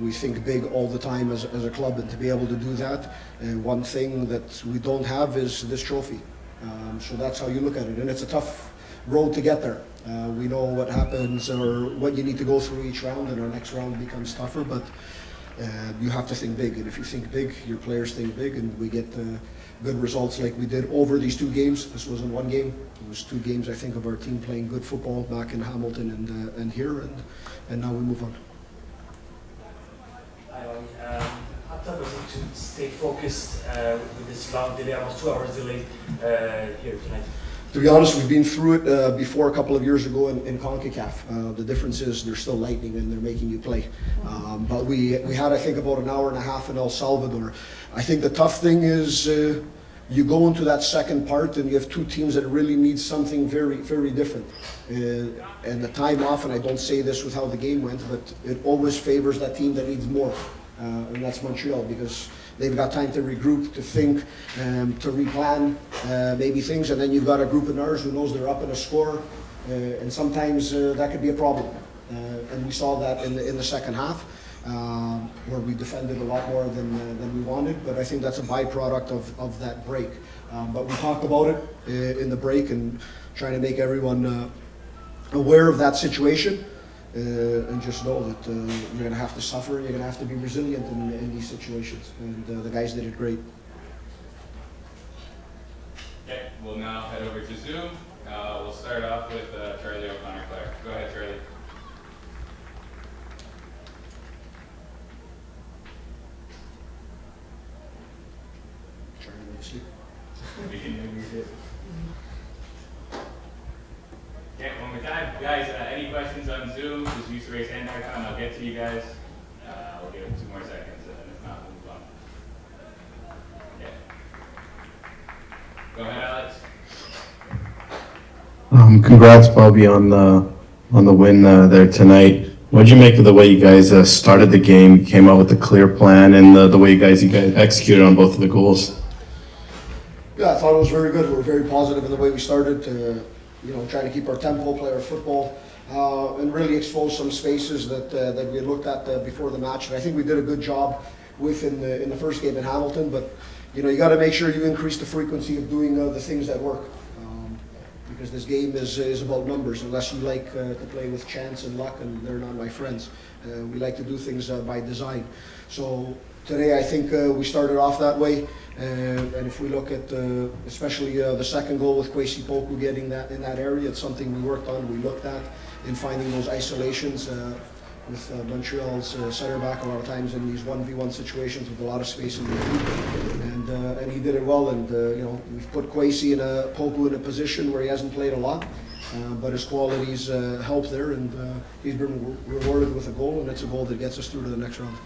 we think big all the time as a club, and to be able to do that, one thing that we don't have is this trophy. So that's how you look at it, and it's a tough road to get there. We know what happens or what you need to go through each round, and our next round becomes tougher, but you have to think big, and if you think big, your players think big, and we get good results like we did over these 2 games. This wasn't 1 game, it was 2 games, I think, of our team playing good football back in Hamilton and here, and now we move on. How tough is it to stay focused with this long delay, almost 2 hours delay here tonight? To be honest, we've been through it before a couple of years ago in CONCACAF. The difference is there's still lightning and they're making you play. But we had, I think, about an hour and a half in El Salvador. I think the tough thing is you go into that second part and you have 2 teams that really need something very, very different. And the time off, and I don't say this with how the game went, but it always favors that team that needs more. And that's Montreal, because they've got time to regroup, to think, to replan maybe things, and then you've got a group in ours who knows they're up in a score, and sometimes that could be a problem. And we saw that in the second half, where we defended a lot more than we wanted, but I think that's a byproduct of that break. But we talked about it in the break and trying to make everyone aware of that situation. And just know that you're going to have to suffer, you're going to have to be resilient in these situations, and the guys did it great. Okay, we'll now head over to Zoom. We'll start off with Charlie O'Connor-Clark. Go ahead, Charlie. Charlie, went to sleep. Okay, one more time. Guys, any questions on Zoom, just use the raise hand icon. I'll get to you guys. We'll give it 2 more seconds, and if not, we'll move on. Okay. Go ahead, Alex. Congrats, Bobby, on the win there tonight. What did you make of the way you guys started the game, came out with a clear plan, and the way you guys executed on both of the goals? Yeah, I thought it was very good. We were very positive in the way we started. Trying to keep our tempo, play our football, and really expose some spaces that we had looked at before the match. And I think we did a good job in the first game in Hamilton. But you got to make sure you increase the frequency of doing the things that work, because this game is about numbers. Unless you like to play with chance and luck, and they're not my friends. We like to do things by design. So today, I think we started off that way. And if we look at especially the second goal with Kwesi Poku getting that in that area, it's something we worked on, we looked at in finding those isolations with Montreal's center back a lot of times in these 1v1 situations with a lot of space in between. And he did it well, and we've put Kwesi Poku in a position where he hasn't played a lot, but his qualities help there, and he's been rewarded with a goal, and it's a goal that gets us through to the next round.